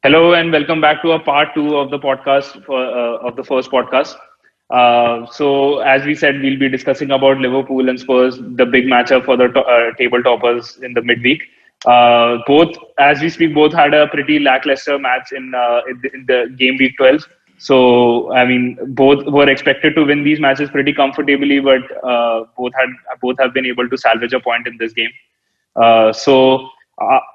Hello and welcome back to a part two of the podcast of the first podcast. So, as we said, we'll be discussing about Liverpool and Spurs, the big matchup for the table toppers in the midweek. Both, as we speak, both had a pretty lackluster match in the game week 12. So, I mean, both were expected to win these matches pretty comfortably, but both have been able to salvage a point in this game.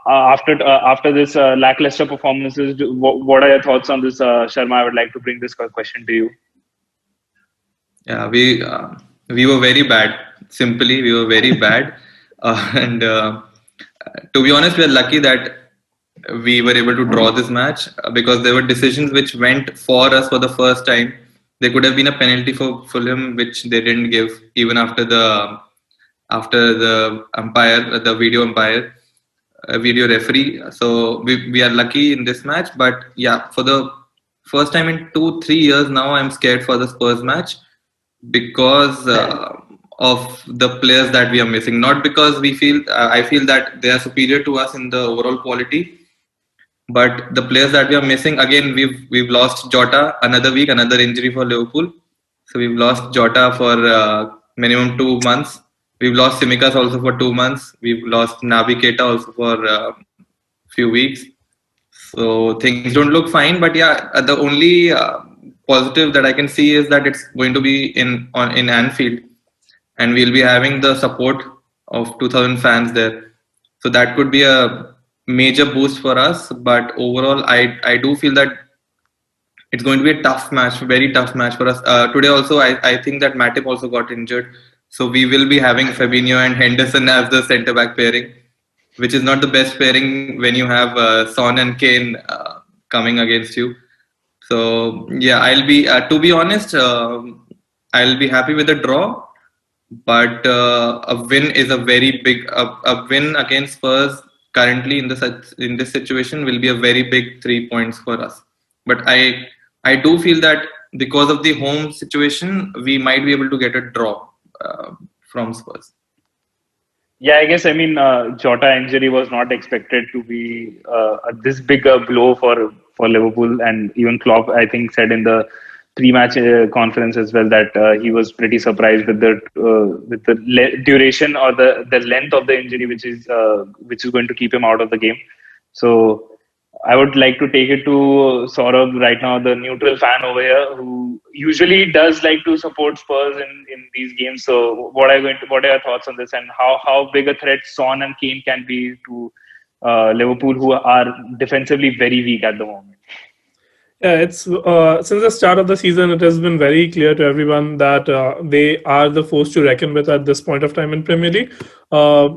After this lackluster performances, what are your thoughts on this, Sharma? I would like to bring this question to you. Yeah, we were very bad. Simply, we were very bad, and to be honest, we are lucky that we were able to draw this match because there were decisions which went for us for the first time. There could have been a penalty for Fulham, which they didn't give even after the umpire, the video umpire, video referee. So we are lucky in this match. But yeah, for the first time in 2-3 years now, I'm scared for the Spurs match because of the players that we are missing. Not because I feel that they are superior to us in the overall quality, but the players that we are missing. Again, we've lost Jota another week, another injury for Liverpool. So we've lost Jota for minimum 2 months. We've lost Simikas also for 2 months. We've lost Naby Keita also for few weeks. So things don't look fine. But yeah, the only positive that I can see is that it's going to be in Anfield, and we'll be having the support of 2,000 fans there. So that could be a major boost for us. But overall, I do feel that it's going to be a tough match, very tough match for us. Today also, I think that Matip also got injured. So we will be having Fabinho and Henderson as the centre back pairing, which is not the best pairing when you have Son and Kane coming against you. So yeah, I'll be to be honest, I'll be happy with the draw, but a win is a very big a win against Spurs currently in this situation will be a very big 3 points for us. But I do feel that because of the home situation, we might be able to get a draw from Spurs. Yeah, I guess Jota injury was not expected to be this big a blow for Liverpool, and even Klopp I think said in the pre-match conference as well that he was pretty surprised with the duration or the length of the injury, which is going to keep him out of the game. So I would like to take it to Saurabh right now, the neutral fan over here, who usually does like to support Spurs in these games. So, what are your thoughts on this, and how big a threat Son and Kane can be to Liverpool, who are defensively very weak at the moment? Yeah, it's since the start of the season, it has been very clear to everyone that they are the force to reckon with at this point of time in Premier League. Uh,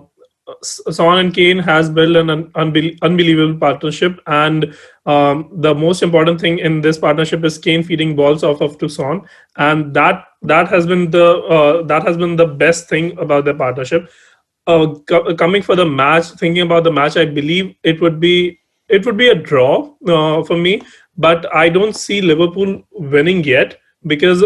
Son and Kane has built an unbelievable partnership, and the most important thing in this partnership is Kane feeding balls off of to Son, and that has been the best thing about the partnership. Coming for the match, thinking about the match, I believe it would be a draw for me, but I don't see Liverpool winning yet because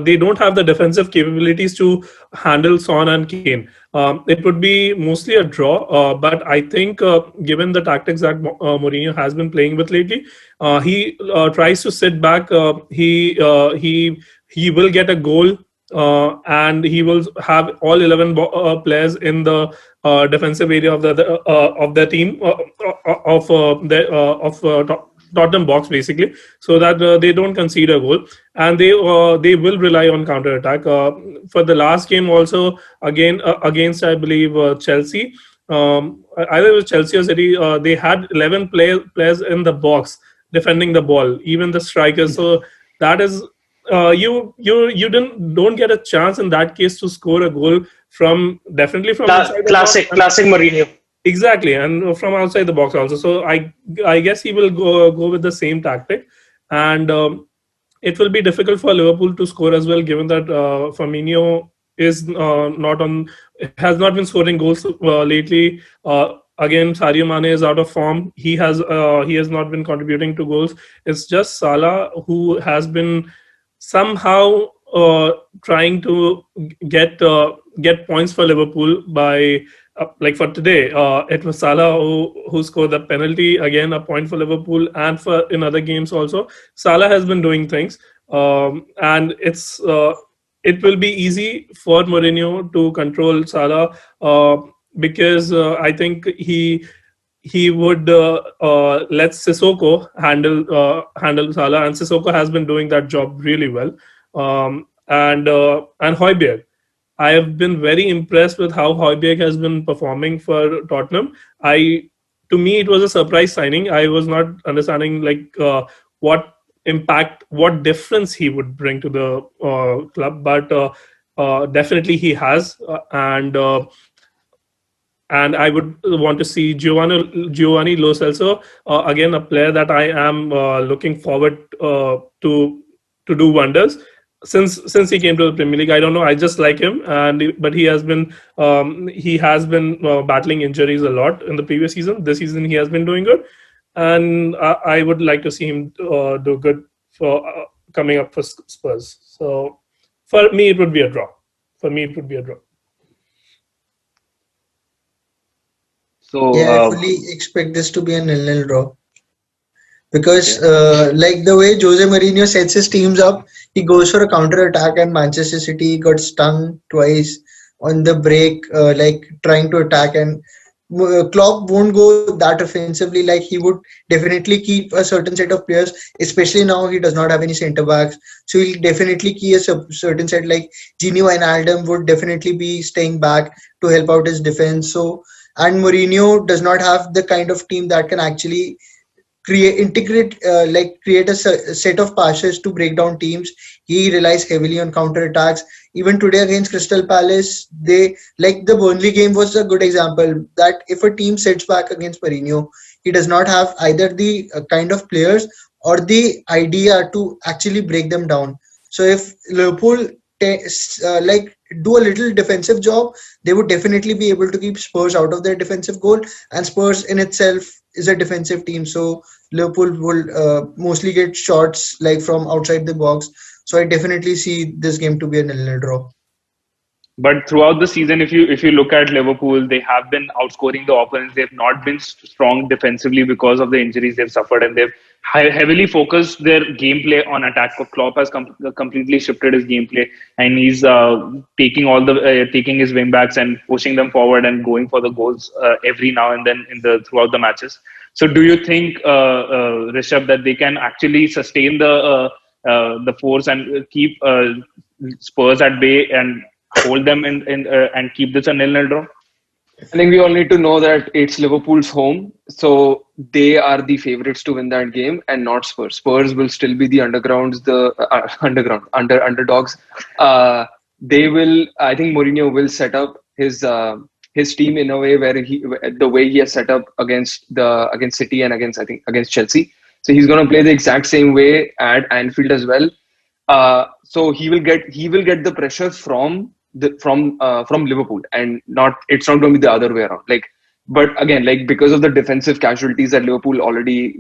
they don't have the defensive capabilities to handle Son and Kane. It would be mostly a draw, but I think given the tactics that Mourinho has been playing with lately, he tries to sit back. He will get a goal, and he will have all 11 players in the defensive area of the team of Tottenham box basically, so that they don't concede a goal, and they will rely on counter attack. For the last game also, again against I believe Chelsea, either it was Chelsea or City, they had 11 players in the box defending the ball, even the strikers. So that is you don't get a chance in that case to score a goal from definitely from inside the box. Classic Mourinho. Exactly, and from outside the box also. So I guess he will go with the same tactic, and it will be difficult for Liverpool to score as well, given that Firmino is not on has not been scoring goals lately. Again, Sadio Mane is out of form. He has not been contributing to goals. It's just Salah who has been somehow trying to get points for Liverpool by like for today. It was Salah who scored the penalty, again a point for Liverpool, and for in other games also. Salah has been doing things, and it will be easy for Mourinho to control Salah, because I think he would let Sissoko handle Salah, and Sissoko has been doing that job really well. And Højbjerg, I have been very impressed with how Højbjerg has been performing for Tottenham. To me, it was a surprise signing. I was not understanding what impact, what difference he would bring to the club, but definitely he has, and I would want to see Giovanni Lo Celso, again a player that I am looking forward to do wonders. Since he came to the Premier League, I don't know. I just like him, but he has been battling injuries a lot in the previous season. This season he has been doing good, and I would like to see him do good for coming up for Spurs. So for me, it would be a draw. So Yeah, I fully expect this to be a 0-0 draw. Because like the way Jose Mourinho sets his teams up, he goes for a counter attack, and Manchester City got stung twice on the break, like trying to attack, and Klopp won't go that offensively. Like he would definitely keep a certain set of players, especially now he does not have any centre backs. So he'll definitely keep a certain set, like Gini Wijnaldum would definitely be staying back to help out his defense. So, and Mourinho does not have the kind of team that can actually create a set of passes to break down teams. He relies heavily on counter attacks. Even today against Crystal Palace, they like the Burnley game was a good example that if a team sits back against Mourinho, he does not have either the kind of players or the idea to actually break them down. So if Liverpool do a little defensive job, they would definitely be able to keep Spurs out of their defensive goal. And Spurs in itself is a defensive team, so Liverpool will mostly get shots like from outside the box. So I definitely see this game to be a 0-0 draw. But throughout the season, if you look at Liverpool, they have been outscoring the opponents. They've not been strong defensively because of the injuries they've suffered, and they've heavily focused their gameplay on attack. Klopp has completely shifted his gameplay, and he's taking his wing backs and pushing them forward and going for the goals every now and then throughout the matches. So, do you think, Rishabh, that they can actually sustain the force and keep Spurs at bay and hold them and keep this a 0-0 draw? I think we all need to know that it's Liverpool's home, so they are the favorites to win that game, and not Spurs. Spurs will still be the underdogs. They will. I think Mourinho will set up his team in a way where the way he has set up against City and against Chelsea. So he's going to play the exact same way at Anfield as well. So he will get the pressure from Liverpool, and it's not going to be the other way around. But again, because of the defensive casualties that Liverpool already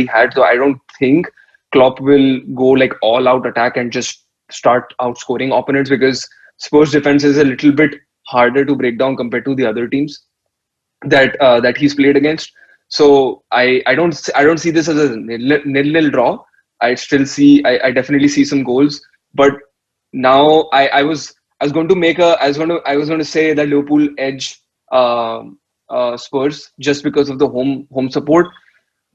had, so I don't think Klopp will go all out attack and just start outscoring opponents, because Spurs defense is a little bit harder to break down compared to the other teams that he's played against. So I don't see this as a 0-0 draw. I definitely see some goals, but now I was going to say that Liverpool edge Spurs just because of the home support,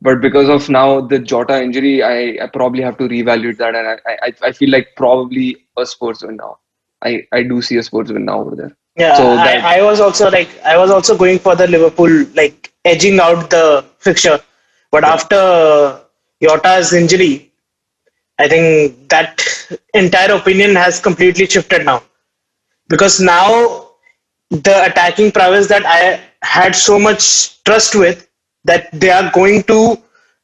but because of now the Jota injury, I probably have to reevaluate that, and I feel like probably a Spurs win now. I do see a Spurs win now over there. Yeah, so I was also going for the Liverpool edging out the fixture, but after Jota's injury, I think that entire opinion has completely shifted now, because now the attacking prowess that I had so much trust with, that they are going to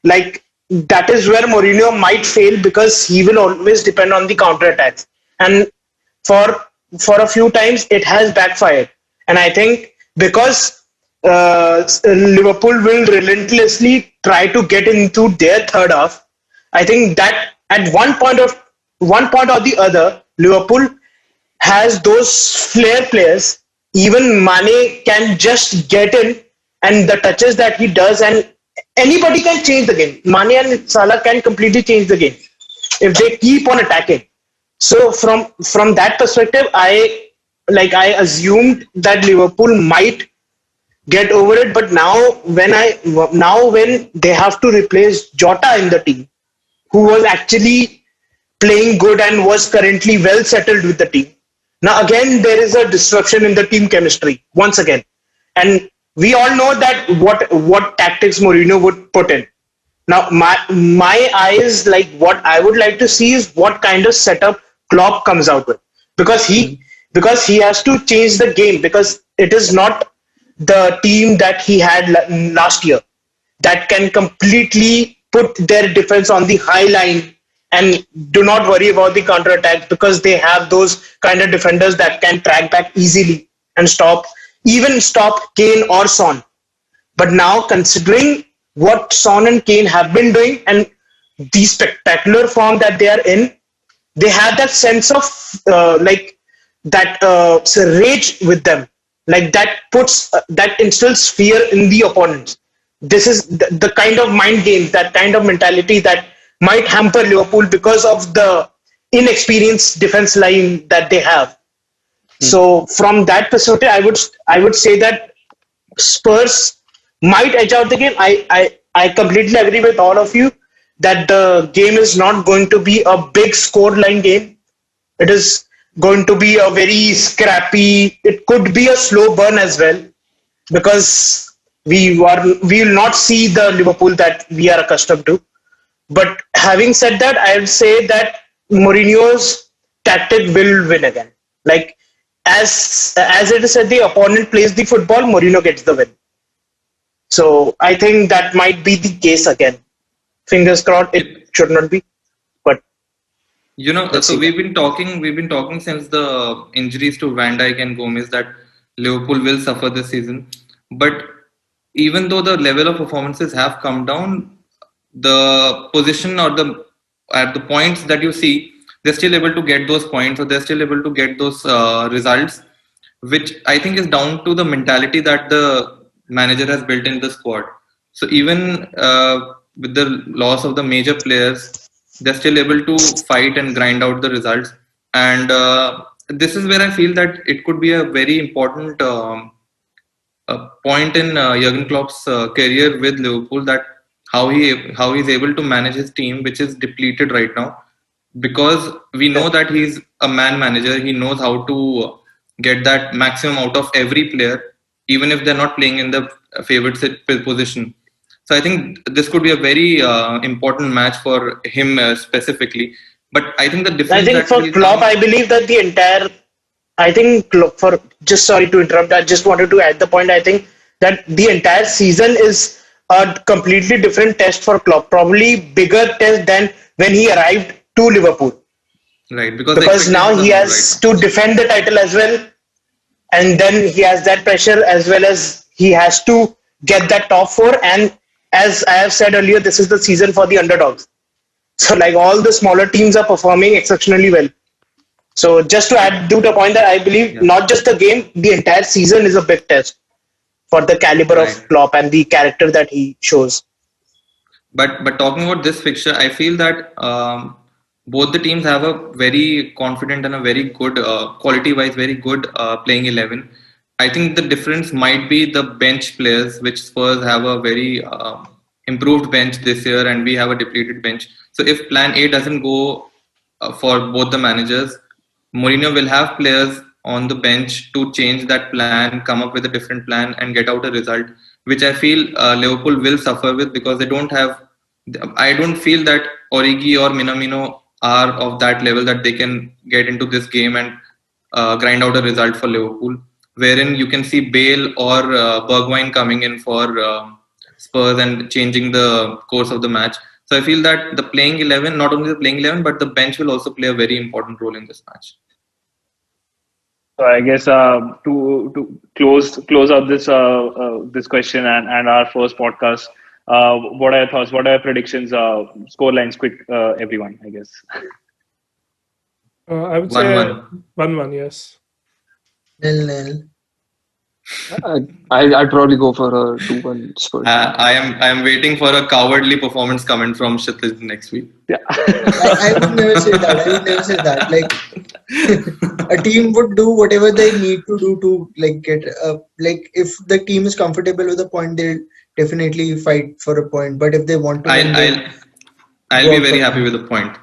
that is where Mourinho might fail, because he will always depend on the counter attacks, and for a few times it has backfired. And I think because Liverpool will relentlessly try to get into their third half, I think that at one point of one point or the other, Liverpool has those flair players. Even Mane can just get in, and the touches that he does, and anybody can change the game. Mane and Salah can completely change the game if they keep on attacking. So from that perspective, I assumed that Liverpool might get over it, but now when they have to replace Jota in the team, who was actually playing good and was currently well settled with the team. Now again, there is a disruption in the team chemistry once again, and we all know that what tactics Mourinho would put in. Now my eyes, like, what I would like to see is what kind of setup Klopp comes out with, because he has to change the game, because it is not the team that he had last year that can completely put their defense on the high line and do not worry about the counter attack, because they have those kind of defenders that can track back easily and stop Kane or Son. But now, considering what Son and Kane have been doing and the spectacular form that they are in, they have that sense of that rage with them, like that instills fear in the opponents. This is the kind of mind games, that kind of mentality that might hamper Liverpool because of the inexperienced defense line that they have. So from that perspective, I would say that Spurs might edge out the game. I completely agree with all of you that the game is not going to be a big scoreline game. It is going to be a very scrappy. It could be a slow burn as well, because we will not see the Liverpool that we are accustomed to. But having said that, I would say that Mourinho's tactic will win again. Like, as it is said, the opponent plays the football, Mourinho gets the win. So I think that might be the case again. Fingers crossed, it should not be. But let's So see. we've been talking since the injuries to Van Dijk and Gomez that Liverpool will suffer this season. But even though the level of performances have come down, the position or the at the points that you see, they're still able to get those points, or they're still able to get those results, which I think is down to the mentality that the manager has built in the squad. So even with the loss of the major players, they're still able to fight and grind out the results. And this is where I feel that it could be a very important point in Jurgen Klopp's career with Liverpool, that how he's able to manage his team, which is depleted right now, because we know that he's a man manager. He knows how to get that maximum out of every player, even if they're not playing in the favorite position. So I think this could be a very important match for him specifically. But I think the I difference think that for he's Klopp, coming. I believe that the entire. I think for just sorry to interrupt. I just wanted to add the point. I think that the entire season is a completely different test for Klopp. Probably bigger test than when he arrived to Liverpool, Right, because the because now expectations are he more right has now. to defend the title as well, and then he has that pressure, as well as he has to get that top four. And as I have said earlier, this is the season for the underdogs. So, like, all the smaller teams are performing exceptionally well. So just to add to the point, that I believe Yeah, not just the game, the entire season is a big test for the caliber right. of Klopp and the character that he shows. But talking about this fixture, I feel that both the teams have a very confident and a very good quality-wise, very good playing 11. I think the difference might be the bench players, which Spurs have a very improved bench this year, and we have a depleted bench. So if Plan A doesn't go for both the managers, Mourinho will have players on the bench to change that plan, come up with a different plan, and get out a result, which I feel Liverpool will suffer with, because they don't have. I don't feel that Origi or Minamino are of that level that they can get into this game and grind out a result for Liverpool, wherein you can see Bale or Bergwijn coming in for Spurs and changing the course of the match. So I feel that the playing 11, not only the playing 11, but the bench will also play a very important role in this match. So I guess to close out this question and our first podcast, what are your thoughts? What are your predictions? Score lines, quick, everyone. I guess. I would 1-1. say 1-1. Yes. 0-0. I'd probably go for a 2-1 Spurs. I am waiting for a cowardly performance coming from Kshitij next week. Yeah. I would never say that. I would never say that. Like a team would do whatever they need to do to like get like if the team is comfortable with a point, they'll definitely fight for a point. But if they want to win, I'll be very happy with the point.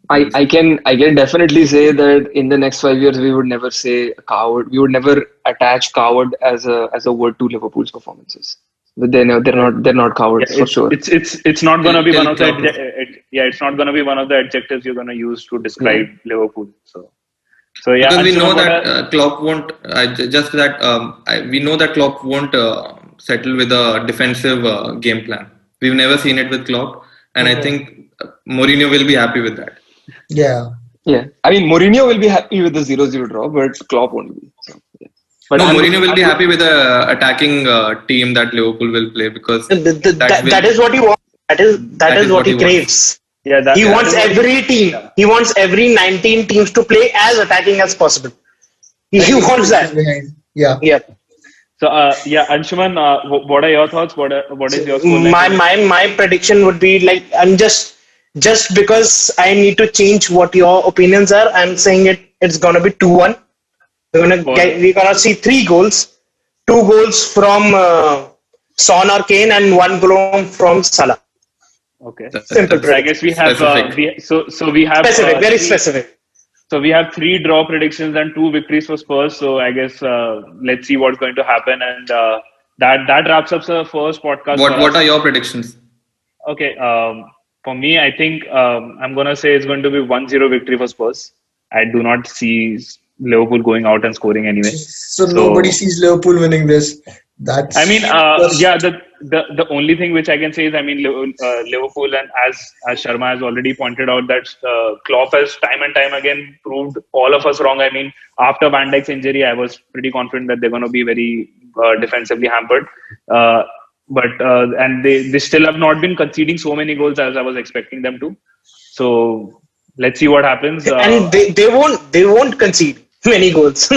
I can definitely say that in the next 5 years we would never say coward. We would never attach coward as a word to Liverpool's performances. But they're not cowards for sure. It's not gonna be one of the Klopp. it's not gonna be one of the adjectives you're gonna use to describe Liverpool. So yeah, Because we Anshuman, know what that Klopp won't. We know that Klopp won't settle with a defensive game plan. We've never seen it with Klopp, and I think Mourinho will be happy with that. yeah. Yeah, I mean Mourinho will be happy with the 0-0 draw, but Klopp won't be. So, yeah. But No, Mourinho will be happy with the attacking team that Liverpool will play because That is what he wants. That is what he wants. craves. yeah, He wants every team. He wants every 19 teams to play as attacking as possible. He wants that. Behind. Yeah. Yeah. So Anshuman, what are your thoughts? What is your score like? My prediction would be like I'm just because I need to change what your opinions are. I'm saying it's gonna be 2-1. We're gonna see 3 goals. 2 goals from Son or Kane and 1 goal from Salah. Okay. Simple. So I guess we have we have Specific, very specific. So we have 3 draw predictions and 2 victories for Spurs. So I guess let's see what's going to happen, and that wraps up the first podcast. What are your predictions? Okay, for me, I think I'm gonna say it's going to be 1-0 victory for Spurs. I do not see Liverpool going out and scoring anyway. So nobody sees Liverpool winning this. That's. I mean, the only thing which I can say is, I mean, Liverpool, and as Sharma has already pointed out, that Klopp has time and time again proved all of us wrong. I mean, after Van Dijk's injury, I was pretty confident that they're going to be very defensively hampered. And they still have not been conceding so many goals as I was expecting them to. So let's see what happens. And they won't concede many goals.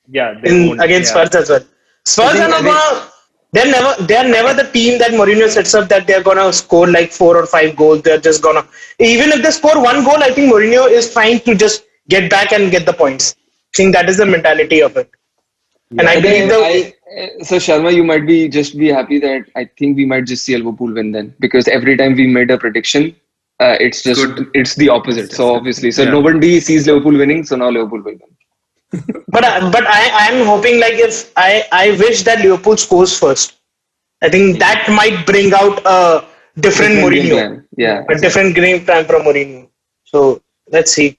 Yeah, they won't. Against Spurs as well. Spurs are not gonna. They're never the team that Mourinho sets up that they're gonna score like 4 or 5 goals. They're just gonna, even if they score 1 goal, I think Mourinho is fine to just get back and get the points. I think that is the mentality of it. Yeah. And I believe so Sharma, you might be happy that I think we might just see Liverpool win then, because every time we made a prediction, it's the opposite. So obviously, nobody sees Liverpool winning, so now Liverpool will win. But I'm hoping, like, if I wish that Liverpool scores first. I think that might bring out a different Mourinho. Yeah, a different game plan from Mourinho. So let's see.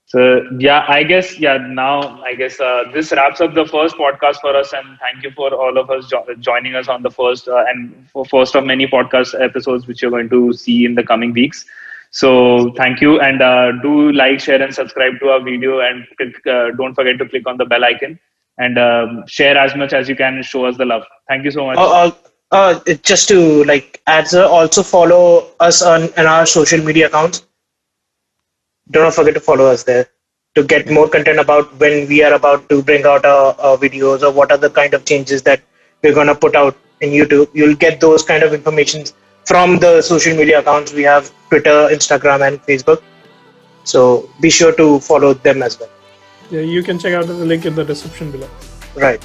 So I guess this wraps up the first podcast for us, and thank you for all of us joining us on the first first of many podcast episodes which you're going to see in the coming weeks. So thank you, and do like, share, and subscribe to our video, and don't forget to click on the bell icon and share as much as you can and show us the love. Thank you so much. Just to also follow us on our social media accounts. Do not forget to follow us there to get more content about when we are about to bring out our videos, or what are the kind of changes that we're going to put out in YouTube. You'll get those kind of information from the social media accounts. We have Twitter, Instagram, and Facebook. So be sure to follow them as well. Yeah, you can check out the link in the description below. Right.